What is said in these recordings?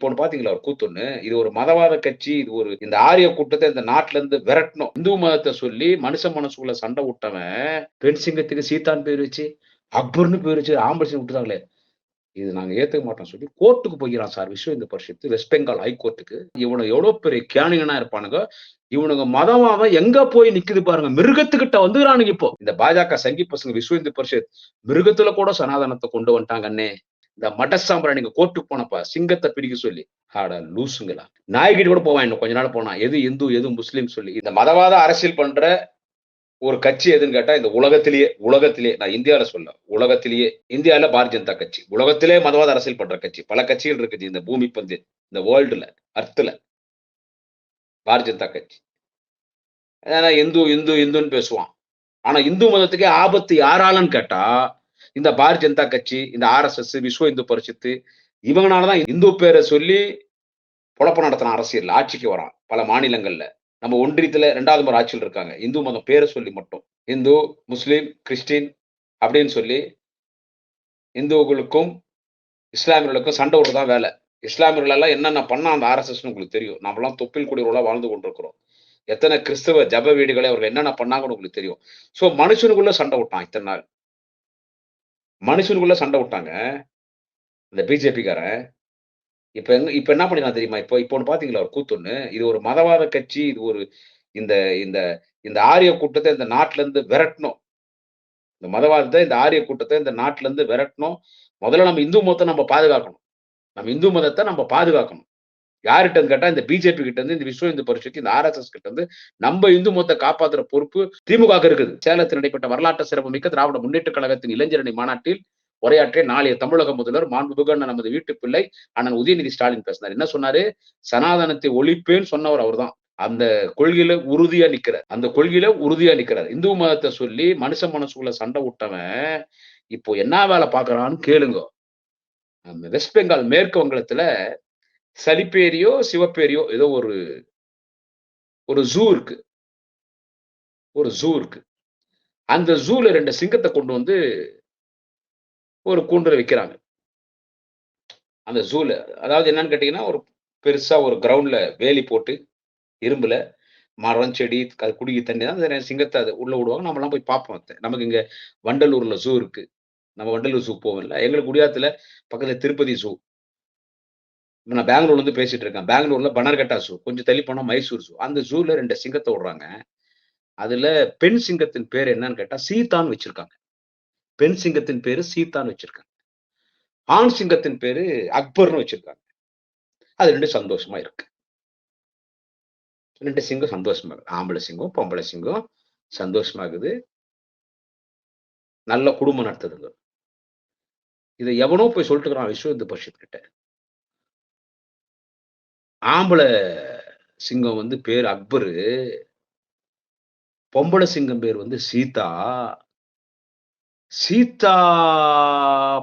இப்போ ஒண்ணு பாத்தீங்களா ஒரு கூத்து ஒண்ணு. இது ஒரு மதவாத கட்சி. இது ஒரு இந்த ஆரிய கூட்டத்த இந்த நாட்டுல இருந்து விரட்டணும். இந்து மதத்த சொல்லி மனுஷன் மனசுக்குள்ள சண்டை விட்டவன், பெண் சிங்கத்துக்கு சீதான் பேர் வச்சு, அக்பர்ன்னு பேர் வச்சு ஆம்பள சிங்கம் விட்டுட்டாங்களே! இது நாங்க ஏத்துக்க மாட்டோம்னு சொல்லி கோர்ட்‌டுக்கு போய்க்கிறான் sir. Vishwa Hindu Parishad, west Bengal high கோர்ட்‌டுக்கு. இவனுங்க எவ்வளோ பெரிய கேணிகனா இருப்பானுங்க. இவனுங்க மதவாதம் எங்க போய் நிக்குது பாருங்க. மிருகத்துக்கிட்ட வந்துறானுங்க இப்போ. இந்த பாஜக சங்கி பசங்க விஸ்வ இந்து பரிஷத் மிருகத்துல கூட சனாதனத்த கொண்டு வந்துட்டாங்க அண்ணே. இந்த மட சாம்பிராணி நீங்க கோர்ட்‌டுக்கு போனப்ப சிங்கத்த பிடிக்க சொல்லி. அட லூசுங்களா! நாய்கிட்ட கூட போவான் இன்னும் கொஞ்ச நாள் போனா. எது இந்து, எது முஸ்லீம் சொல்லி. இந்த மதவாத அரசியல் பண்ற ஒரு கட்சி எதுன்னு கேட்டா, இந்த உலகத்திலேயே நான் இந்தியால சொல்லல. உலகத்திலேயே இந்தியால பாரதிய ஜனதா கட்சி. உலகத்திலே மதவாத அரசியல் பண்ற கட்சி. பல கட்சிகள் இருக்குது இந்த பூமி பந்து, இந்த வேர்ல்டுல, அர்த்ல. பாரதிய ஜனதா கட்சி. ஏன்னா இந்துன்னு பேசுவான். ஆனா இந்து மதத்துக்கே ஆபத்து யாராலன்னு கேட்டா, இந்த பாரதிய ஜனதா கட்சி, இந்த ஆர்எஸ்எஸ், விஸ்வ இந்து பரிஷத்து இவங்கனால தான் இந்து பேர சொல்லி பொழப்பு நடத்துறான் அரசியல்ல. ஆட்சிக்கு வரான். பல மாநிலங்கள்ல. நம்ம ஒன்றியத்துல 2வது முறை ஆட்சியில இருக்காங்க. இந்து மதம் பேர சொல்லி மட்டும். இந்து, முஸ்லீம், கிறிஸ்டின் அப்படின்னு சொல்லி இந்துக்களுக்கும், இஸ்லாமியர்களுக்கும் சண்டை விடுறது தான் வேலை. இஸ்லாமியர்கள் எல்லாம் என்னென்ன பண்ணா அந்த ஆர்எஸ்எஸ்ன்னு உங்களுக்கு தெரியும். நாமெல்லாம் தொப்பில் கொடியோட வாழ்ந்து கொண்டிருக்கிறோம். எத்தனை கிறிஸ்தவ ஜெப வீடுகளை அவர்கள் என்னென்ன பண்ணாங்கன்னு உங்களுக்கு தெரியும். சோ மனுஷனுக்குள்ள சண்டை விட்டான் இத்தன நாள். மனுஷனுக்குள்ள சண்டை விட்டாங்க. இந்த பிஜேபிக்காரன். இப்ப என்ன பண்ணிருக்கான் தெரியுமா? இப்போ ஒண்ணு பாத்தீங்களா ஒரு கூத்து ஒண்ணு. இது ஒரு மதவாத கட்சி. இது ஒரு இந்த இந்த இந்த ஆரிய கூட்டத்த இந்த நாட்டுல இருந்து விரட்டணும். இந்த மதவாதத்த, இந்த ஆரிய கூட்டத்த இந்த நாட்டுல இருந்து விரட்டணும். முதல்ல நம்ம இந்து மதத்த நம்ம பாதுகாக்கணும். நம்ம இந்து மதத்த நம்ம பாதுகாக்கணும். யார்கிட்டன்னு கேட்டா, இந்த பிஜேபி கிட்ட இருந்து, இந்த விஸ்வ இந்து பரிஷத், இந்த ஆர்எஸ்எஸ் கிட்ட இருந்து நம்ம இந்து மதத்த காப்பாத்துற பொறுப்பு திமுகவுக்கு இருக்குது. சேலத்தில் நடைபெற்ற வரலாற்று சிறப்புமிக்க திராவிட முன்னேற்றக் கழகத்தின் இளைஞரணி மாநாட்டில் உரையாற்றிய நாளைய தமிழக முதல்வர் மாண்புமிகு அண்ணன் நமது வீட்டு பிள்ளை அண்ணன் உதயநிதி ஸ்டாலின் பேசினார். என்ன சொன்னாரு? சனாதனத்தை ஒழிப்பேன்னு சொன்னவர் அவர்தான். அந்த கொள்கையில உறுதியா நிக்கிறார். அந்த கொள்கையில உறுதியா நிக்கிறார். இந்து மதத்த சொல்லி மனுஷன் மனசுக்குள்ள சண்டை விட்டவன், இப்போ என்ன வேலை பார்க்கறான்னு கேளுங்க. அந்த வெஸ்ட் பெங்கால் மேற்கு வங்கத்துல சலிப்பேரியோ, சிவப்பேரியோ ஏதோ ஒரு ஒரு ஜூ இருக்கு. ஒரு ஜூ இருக்கு. அந்த ஜூல 2 சிங்கத்த கொண்டு வந்து ஒரு கூண்டுல வைக்கிறாங்க. அந்த ஜூல. அதாவது என்னன்னு கேட்டீங்கன்னா, ஒரு பெருசா ஒரு கிரவுண்ட்ல வேலி போட்டு, இரும்புல மரம், செடி, அது குடிக்க தண்ணி தான் அந்த சிங்கத்த அது உள்ள விடுவாங்க. நம்மலாம் போய் பார்ப்போம் அத. நமக்கு இங்க வண்டலூர்ல ஜூ இருக்கு. நம்ம வண்டலூர் ஜூ போவோம்ல. எங்களுக்கு குடியாத்துல பக்கத்துல திருப்பதி ஜூ. இப்ப நான் பெங்களூர்ல இருந்து பேசிட்டு இருக்கேன். பெங்களூர்ல பனர்கட்டா ஜூ. கொஞ்சம் தள்ளி போனா மைசூர் ஜூ. அந்த ஜூல 2 சிங்கத்த விடுறாங்க. அதுல பெண் சிங்கத்தின் பேர் என்னன்னு கேட்டா, சீதான்னு வச்சிருக்காங்க. பெண் சிங்கத்தின் பேரு சீதான்னு வச்சிருக்காங்க. ஆண் சிங்கத்தின் பேரு அக்பர்ன்னு வச்சிருக்காங்க. அது 2 சந்தோஷமா இருக்கு. 2 சிங்கம் சந்தோஷமா இருக்கு. ஆம்பள சிங்கம், பொம்பள சிங்கம் சந்தோஷமா இருக்குது. நல்ல குடும்பம் நடத்துதுங்க. இத எவனோ போய் சொல்லிட்டுருக்கான் விஸ்வ இந்து பரிஷத் கிட்ட. ஆம்பள சிங்கம் வந்து பேரு அக்பரு. பொம்பள சிங்கம் பேர் வந்து சீதா. சீதா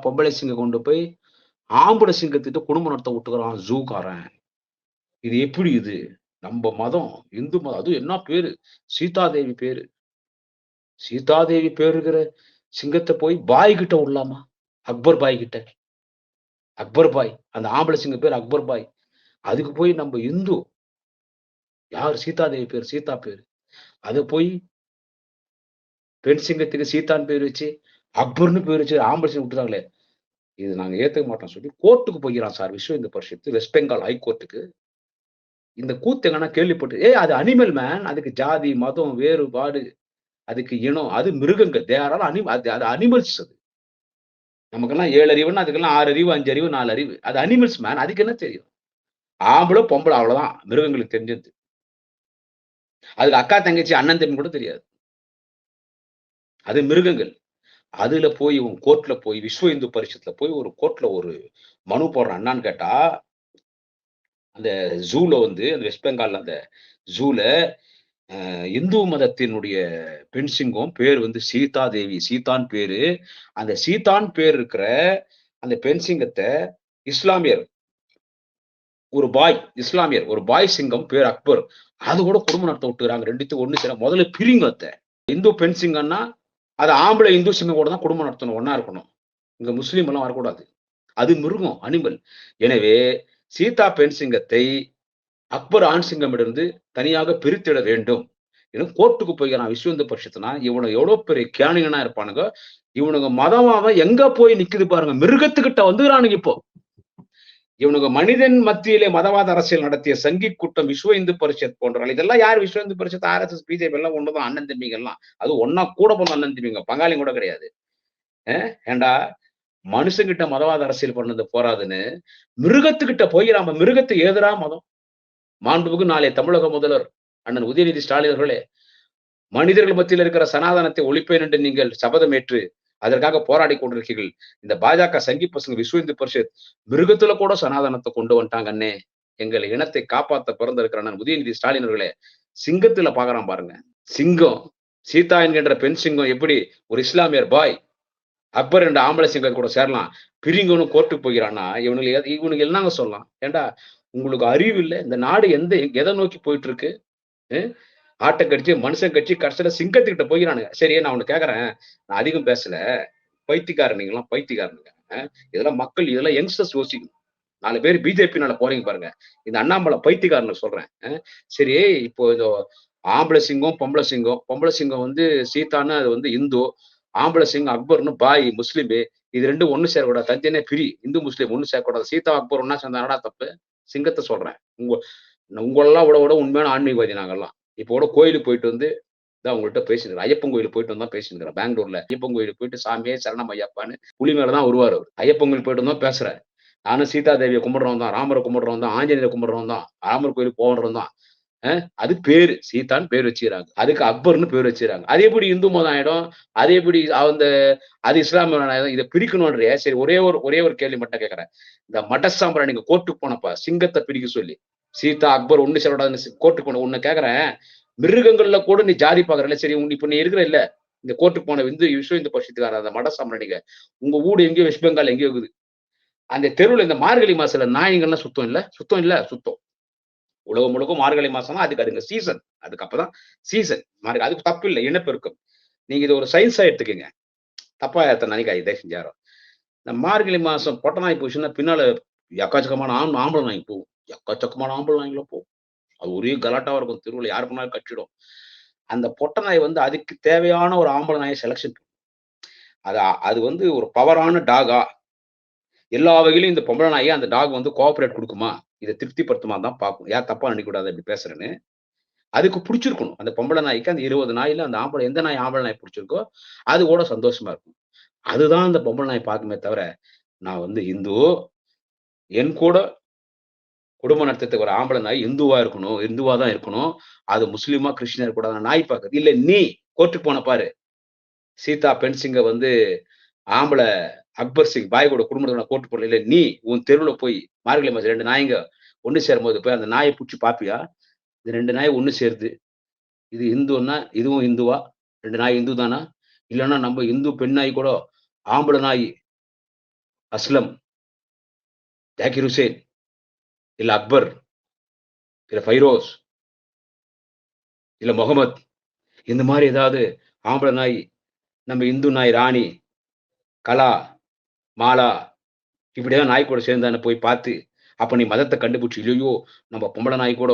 பொம்பள சிங்கம் கொண்டு போய் ஆம்பள சிங்கத்திட்ட குடும்பம் நடத்த விட்டுக்கிறான் ஜூகாரன். இது எப்படி இது? நம்ப மதம், இந்து மதம். அதுவும் என்ன பேரு? சீதாதேவி பேரு. சீதாதேவி பேரு இருக்கிற சிங்கத்த போய் பாய் கிட்ட விடலாமா? அக்பர் பாய் கிட்ட. அக்பர் பாய். அந்த ஆம்பள சிங்கம் பேரு அக்பர் பாய். அதுக்கு போய் நம்ப இந்து. யாரு சீதாதேவி பேரு, சீதா பேரு. அத போய் பெண் சிங்கத்துக்கு சீதான்னு பேர் வச்சு, அக்பர்ன்னு பேர் வச்சு ஆம்பள சிங்கம் விட்டுட்டாங்களே! இது நாங்க ஏத்துக்க மாட்டோம்னு சொல்லி கோர்ட்‌டுக்கு போய்க்கிறான் sir. Vishwa Hindu Parishad, west Bengal high கோர்ட்‌டுக்கு. இந்த கூத்து எங்கனா கேள்விப்பட்டு அது அனிமல் மேன். அதுக்கு ஜாதி, மதம், வேறுபாடு, அதுக்கு இனம், அது மிருகங்கள். தே ஆர் ஆல் அது அது அனிமல்ஸ் அது. நமக்கெல்லாம் 7 அறிவுன்னா, அதுக்கெல்லாம் 6 அறிவு, 5 அறிவு, 4 அறிவு. அது அனிமல்ஸ் மேன். அதுக்கு என்ன தெரியும்? ஆம்பள, பொம்பள அவ்வளோதான். மிருகங்களுக்கு தெரிஞ்சது. அதுக்கு அக்கா, தங்கச்சி, அண்ணன், தம்பி கூட தெரியாது. அது மிருகங்கள். அதுல போய் இவன் கோர்ட்ல போய் விஸ்வ இந்து பரிஷத்ல போய் ஒரு கோர்ட்ல ஒரு மனு போடுறான். என்னான்னு கேட்டா, அந்த ஜூல வந்து அந்த வெஸ்ட் பெங்கால்ல அந்த ஜூல இந்து மதத்தினுடைய பெண் சிங்கம் பேர் வந்து சீதா தேவி. சீதான்னு பேரு. அந்த சீதான் பேர் இருக்கிற அந்த பெண் சிங்கத்த இஸ்லாமியர் இஸ்லாமியர் ஒரு பாய் சிங்கம் பேர் அக்பர். அது கூட குடும்பம் நடத்த விட்டுக்கிறாங்க. 2த்தையும் ஒண்ணு சேர முதல்ல பிரிங்க அத. இந்து பெண் சிங்கம்னா, அது ஆம்பளை இந்து சிங்கம் கூட தான் குடும்பம் நடத்தணும். ஒண்ணா இருக்கணும். இங்க முஸ்லீம் எல்லாம் வரக்கூடாது. அது மிருகம், அனிமல். எனவே சீதா பெண் சிங்கத்தை அக்பர் ஆண் சிங்கமிடமிருந்து தனியாக பிரித்திட வேண்டும். கோர்ட்டுக்கு போய்க்கிறான் விஸ்வ இந்து பரிஷத்துனா, இவனுங்க எவ்வளோ பெரிய கியானிகனா இருப்பானுங்க. இவனுங்க மதவாதம் எங்க போய் நிக்குது பாருங்க. மிருகத்துக்கிட்ட வந்துறானுங்க இப்போ. இவனுங்க மனிதன் மத்தியிலே மதவாத அரசியல் நடத்திய சங்கி கூட்டம், விஸ்வ இந்து பரிஷத் போன்றவர்கள். இதெல்லாம் யாரு விஸ்வ இந்து பரிஷத், ஆர்எஸ்எஸ், பிஜேபி எல்லாம் ஒண்ணுதான் அண்ணன் தம்பிங்க எல்லாம். அது ஒண்ணா கூட பொறந்த அண்ணன் தம்பிங்க. பங்காளிங்க கூட கிடையாது. ஏன்டா மனுஷங்கிட்ட மதவாத அரசியல் பண்ணது போராதுன்னு, மிருகத்துக்கிட்ட போய் நாம மிருகத்துக்கு ஏதுடா மதம்? மாண்புமிகு நாளைய தமிழக முதல்வர் அண்ணன் உதயநிதி ஸ்டாலின் அவர்களே, மனிதர்கள் மத்தியில் இருக்கிற சனாதனத்தை ஒழிப்பேன் என்று நீங்கள் சபதம் ஏற்று அதற்காக போராடி கொண்டிருக்கீர்கள். இந்த பாஜக சங்கி பசங்க விஸ்வ இந்து பரிஷத் மிருகத்துல கூட சனாதனத்தை கொண்டு வந்துட்டாங்க அண்ணே. எங்கள் இனத்தை காப்பாத்த பிறந்திருக்கிற அண்ணன் உதயநிதி ஸ்டாலின் அவர்களே, சிங்கத்துல பாக்குறான் பாருங்க. சிங்கம் சீதா என்கின்ற பெண் சிங்கம் எப்படி ஒரு இஸ்லாமியர் பாய் அக்பர் என்ற ஆம்பளை சிங்கம் கூட சேரலாம், பிரிங்கன்னு கோர்ட்டுக்கு போகிறான்னா இவனுக்கு என்னங்க சொல்லலாம்? ஏண்டா உங்களுக்கு அறிவு இல்லை? இந்த நாடு எதை நோக்கி போயிட்டு இருக்கு? ஆட்டை கடிச்சு மனுஷன் கட்சி கடைசியில சிங்கத்துக்கிட்ட போயிறானுங்க. சரி, நான் ஒண்ணு கேக்குறேன். நான் அதிகம் பேசல. பைத்தியக்காரன் நீங்களாம் பைத்தியக்காரனுங்க. இதெல்லாம் மக்கள், இதெல்லாம் யங்ஸ்டர்ஸ் யோசிக்கணும். 4 பேர் பிஜேபினால போறீங்க பாருங்க. இந்த அண்ணாமலை பைத்தியக்காரனுக்கு சொல்றேன். சரி, இப்போ இந்த ஆம்பளை சிங்கம், பொம்பளை சிங்கம். பொம்பளை சிங்கம் வந்து சீதான்னு அது வந்து இந்து. ஆம்பளை சிங்கம் அக்பர்னு பாய் முஸ்லிம். இது ரெண்டும் ஒண்ணு சேரக்கூடாது. தனித்தனியா பிரி. இந்து முஸ்லீம் ஒண்ணு சேரக்கூடாது. சீதா அக்பர் ஒண்ணா சேர்ந்தாடா தப்பு. சிங்கத்தை சொல்றேன். உங்களெல்லாம் விட உண்மையான ஆன்மீகவாதி நாங்கெல்லாம். இப்போ கூட கோயிலுக்கு போயிட்டு வந்து தான் உங்கள்கிட்ட பேசினுக்கிறேன். ஐயப்பன் கோயிலுக்கு போயிட்டு வந்தா பேசினுக்கிறேன். பெங்களூர்ல ஐயப்பன் கோயிலுக்கு போயிட்டு சாமியே சரணம் ஐயப்பான்னு புலி மேலதான் வருவாரு அவர். ஐயப்பன் கோயில் போயிட்டு வந்தா பேசுறேன். நானும் சீதா தேவியை கும்பிடுறவன் தான், ராமரை கும்பிடுறவன் தான், ஆஞ்சநேயரை கும்பிடுறவன் தான், ராமர் கோயிலுக்கு போகிறவன் தான். அது பேரு சீதான்னு பேர் வச்சுக்கிறாங்க. அதுக்கு அக்பர்னு பேர் வச்சுக்கிறாங்க. அது எப்படி இந்து மதம் ஆயிடும்? அது எப்படி அது இஸ்லாமிய ஆயிடும்? இதை பிரிக்கணும்ன்றிய. சரி, ஒரே ஒரு கேள்வி மட்டும் கேட்கறேன். இந்த மட சாம்பிராணி நீங்க கோர்ட்டுக்கு போனப்பா சிங்கத்தை பிரிக்க சொல்லி சீதா அக்பர் ஒண்ணு சேரக்கூடாதுன்னு கோர்ட்டுக்கு போன உன்னை கேக்குறேன். மிருகங்கள்ல கூட நீ ஜாதி பாக்குறல. சரி, இப்ப நீ இருக்கிற இல்ல இந்த கோர்ட்டுக்கு போன விஸ்வ இந்து பரிஷத்துக்கார அந்த மட சாம்பிராணிங்க உங்க ஊடு எங்கேயோ வெஸ்ட் பெங்கால் எங்கேயோ இருக்குது. அந்த தெருவுல இந்த மார்கழி மாசத்துல நாய்கள்லாம் சுத்தம் இல்ல. உலகம் முழுக்க மார்கழி மாசம் அதுங்க சீசன். அதுக்கு அப்பதான் சீசன். அதுக்கு தப்பு இல்லை, இனப்பெருக்கம். நீங்க இது ஒரு சயின்ஸா எடுத்துக்கங்க. தப்பா நினைக்காது இதை செஞ்சாரோ. இந்த மார்கழி மாசம் பொட்ட நாய் போச்சுன்னா பின்னால எக்கச்சக்கமான ஆம்பளை நாய் போகும். எக்கச்சக்கமான ஆம்பளை நாய்களும் போகும். அது ஒரே கலாட்டாவா இருக்கும். தெருவுல யாரு பண்ணாலும் கட்சிடும். அந்த பொட்ட நாய் வந்து அதுக்கு தேவையான ஒரு ஆம்பளை நாயை செலக்ஷன். அது வந்து ஒரு பவரான டாகா எல்லா வகையிலும் இந்த பொம்பளை நாயை அந்த டாக் வந்து கோஆபரேட் கொடுக்குமா, இதை திருப்திப்படுத்துமா தான் பார்க்கும். யார் தப்பா நினைக்கக்கூடாது அப்படி பேசுறேன்னு. அதுக்கு பிடிச்சிருக்கணும். அந்த பொம்பளை நாய்க்கு அந்த 20 நாயில அந்த எந்த நாய் ஆம்பளை நாய் பிடிச்சிருக்கோ அது கூட சந்தோஷமா இருக்கும். அதுதான் அந்த பொம்பளை நாய் பார்க்குமே தவிர, நான் வந்து இந்து, என் கூட குடும்ப நடத்துறதுக்கு ஒரு ஆம்பளை நாய் இந்துவா தான் இருக்கணும். அது முஸ்லீமா கிறிஸ்டியனா இருக்கக்கூடாது நாய் பார்க்குது. இல்ல நீ கோர்ட்டுக்கு போன பாரு. சீதா பெண் சிங்க வந்து ஆம்பளை அக்பர் சிங் பாய் கூட குடும்பத்தோட கோர்ட்டு போடல. இல்ல நீ உன் தெருவுல போய் மார்கழி மாசம் 2 நாய்ங்க ஒண்ணு சேரும்போது போய் அந்த நாயை புடிச்சு பாப்பியா? இந்த 2 நாய் ஒண்ணு சேருது. இது இந்துன்னா இதுவும் இந்துவா? 2 நாய் இந்து தானா? இல்லன்னா நம்ம இந்து பெண் நாய் கூட ஆம்பளை நாய் அஸ்லம், ஜாகிர் ஹுசேன், இல்ல அக்பர், இல்ல ஃபைரோஸ், இல்ல முகமது, இந்த மாதிரி ஏதாவது ஆம்பளை நாய் நம்ம இந்து நாய் ராணி, கலா, மாலா இப்படிதான் நாய் கூட சேர்ந்தான போய் பார்த்து, அப்ப நீ மதத்தை கண்டுபிடிச்சு, ஐயோ நம்ம பொம்பளை நாய் கூட,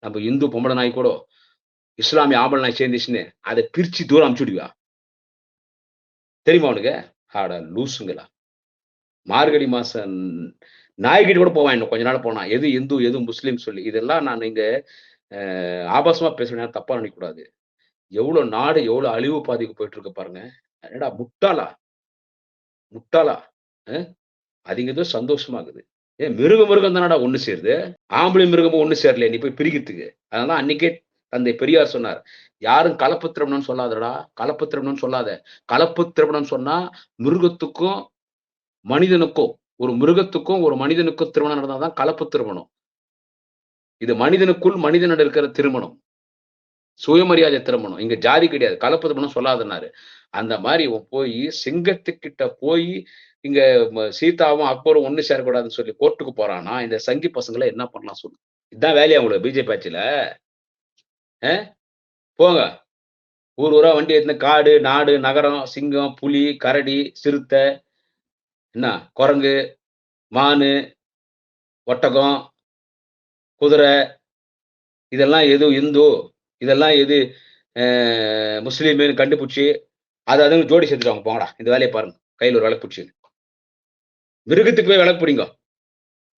நம்ம இந்து பொம்பளை நாய் கூட இஸ்லாமிய ஆம்பளை நாய் சேர்ந்துச்சுன்னு அதை பிரிச்சு தூரம் அமுச்சுடுவியா? தெரியுமா உனக்கு? ஆட லூசுங்களா. மார்கழி மாசம் நாய்கிட்ட கூட போவான். இன்னும் கொஞ்ச நாள் போனா எது இந்து எது முஸ்லீம் சொல்லி. இதெல்லாம் நான் இங்க ஆபாசமா பேசுறேன், தப்பா நினைக்க கூடாது. எவ்வளவு நாடு எவ்வளவு அழிவு பாதைக்கு போயிட்டு இருக்கு பாருங்க. என்னடா முட்டாளா? அதுங்க ஏதோ சந்தோஷமாகுது. மிருகம் தானடா ஒண்ணு சேருது. ஆம்பளை மிருகமும் ஒண்ணு சேரல நீ போய் பிரிக்கிறதுக்கு. அதனால அன்னைக்கே தந்தை பெரியார் சொன்னார், யாரும் கலப்பு திருமணம் சொல்லாதடா. கலப்பு திருமணம் சொல்லாத. கலப்பு திருமணம் சொன்னா மிருகத்துக்கும் மனிதனுக்கும், ஒரு மிருகத்துக்கும் ஒரு மனிதனுக்கும் திருமணம் நடந்தாதான் கலப்பு திருமணம். இது மனிதனுக்குள் மனிதனிடம் இருக்கிற திருமணம், சுயமரியாதை திருமணம். இங்க ஜாதி கிடையாது. கலப்பு திருமணம் சொல்லாதனாரு. அந்த மாதிரி போய் சிங்கத்துக்கிட்ட போய் இங்க சீதாவும் அக்பரும் ஒண்ணு சேரக்கூடாதுன்னு சொல்லி கோர்ட்டுக்கு போறானா, இந்த சங்கி பசங்களை என்ன பண்ணலாம் சொல்லு. இதுதான் வேலையா உங்களுக்கு பிஜேபி ஆட்சியில? போங்க ஊர் ஊரா வண்டி எடுத்துன்னு காடு, நாடு, நகரம், சிங்கம், புலி, கரடி, சிறுத்தை, என்ன குரங்கு, மானு, ஒட்டகம், குதிரை இதெல்லாம் எது இந்து, இதெல்லாம் எது அ முஸ்லீம்ன்னு கண்டுபிடிச்சு, அதுங்க ஜோடி சேர்த்துட்டாங்க போங்கடா. இந்த வேலைய பாருங்க. கையில ஒரு விளக்கு புடிச்சுன்னு. மிருகத்துக்கு போய் விளக்கு புடிங்கோ.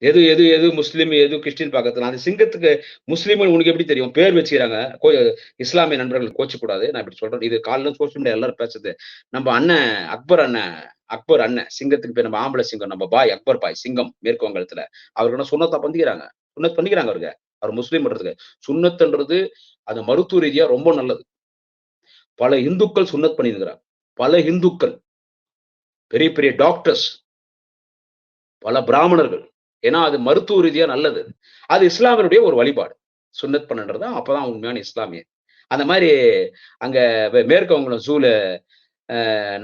எது எது எது முஸ்லீம், எது கிறிஸ்டின் பார்க்கறதுல. அந்த சிங்கத்துக்கு முஸ்லீம்ன்னு உனக்கு எப்படி தெரியும்? பேர் வச்சுக்கிறாங்க. இஸ்லாமிய நண்பர்கள் கோச்சுக்கூடாது. நான் இப்படி சொல்றேன். இது காலைல சோசியல் மீடியா எல்லாரும் பேசுறது. நம்ம அண்ணன் அக்பர் அண்ணன் சிங்கத்துக்கு பேர் நம்ம ஆம்பள சிங்கம். நம்ம பாய் அக்பர் பாய் சிங்கம் மேற்கு வங்காளத்துல. அவருக்கு என்ன சுன்னத்தா பண்ணிக்கிறாங்க. சுன்னத் பண்ணிக்கிறாங்க அவருக்கு. அவர் முஸ்லீம்ன்றதுக்கு. சுன்னத்துன்றது அது மருத்துவ ரீதியா ரொம்ப நல்லது. பல இந்துக்கள் சுன்னத் பண்ணியிருக்கிறாங்க. பல இந்துக்கள். பெரிய பெரிய டாக்டர்ஸ், பல பிராமணர்கள். ஏன்னா, அது மருத்துவ ரீதியா நல்லது. அது இஸ்லாமியருடைய ஒரு வழிபாடு. சுன்னத் பண்ணுன்றது அப்பதான் உண்மையான இஸ்லாமியர். அந்த மாரி அங்க மேற்கு வங்காளம் ஜூல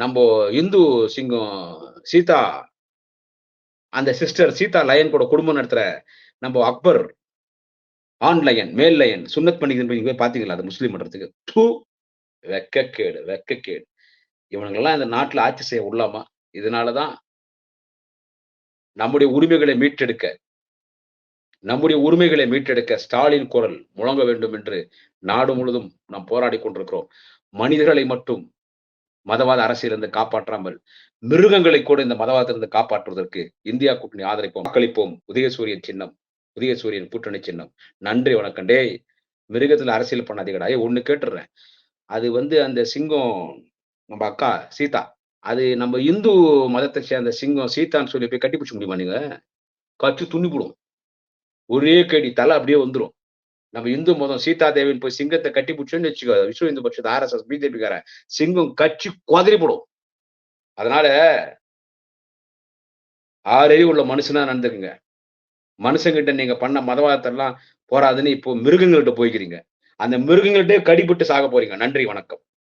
நம்போ இந்து சிங்கம் சீதா அந்த சிஸ்டர் சீதா லயன் கூட குடும்பம் நடத்துற நம்ப அக்பர் ஆண் லயன், மேல் லயன் சுன்னத் பண்ணிக்குதுன்னு நீங்க போய் பார்த்தீங்களா? அது முஸ்லீம்ன்றதுக்கு. த்து! வெட்கக்கேடு, வெட்கக்கேடு. இவனுங்கலாம் இந்த நாட்டுல ஆட்சி செய்ய விடலாமா? இதனால தான் நம்முடைய உரிமைகளை மீட்டெடுக்க நம்முடைய உரிமைகளை மீட்டெடுக்க ஸ்டாலின் குரல் முழங்க வேண்டும் என்று நாடு முழுவதும் நாம் போராடிக் கொண்டிருக்கிறோம். மனிதர்களை மட்டும் மதவாத அரசியலிருந்து காப்பாற்றாமல், மிருகங்களை கூட இந்த மதவாதத்திலிருந்து காப்பாற்றுவதற்கு இந்தியா கூட்டணி ஆதரிப்போம். வாக்களிப்போம். உதயசூரியன் சின்னம். உதயசூரியன் கூட்டணி சின்னம். நன்றி, வணக்கம். டேய்! மிருகத்துல அரசியல் பண்ணாதீங்கடா. ஒண்ணு கேட்டுர்றேன். அது அந்த சிங்கம் நம்ம அக்கா சீதா. அது நம்ம இந்து மதத்தை சேர்ந்த சிங்கம் சீதான்னு சொல்லி போய் கட்டி பிடிச்சுக்க முடியுமா நீங்க? கட்டி துண்டிப்புடும். ஒரே கடி தல அப்படியே வந்துரும். நம்ம இந்து மதம் சீதா தேவின்னு போய் சிங்கத்த கட்டி புடிச்சோம்னு வச்சுக்கோ, விஸ்வ இந்து பரிஷத், ஆர்எஸ்எஸ், பிஜேபி காரன் சிங்கம் கச்சி குதறிப்படும். அதனால ஆறறிவு உள்ள மனுஷனா நடந்துக்குங்க. மனுஷங்கிட்ட நீங்க பண்ண மதவாதத்தெல்லாம் போராதுன்னு இப்போ மிருகங்கள்ட்ட போய்க்கிறீங்க. அந்த மிருகங்கள்ட்டயே கடிபட்டு சாக போறீங்க. நன்றி, வணக்கம்.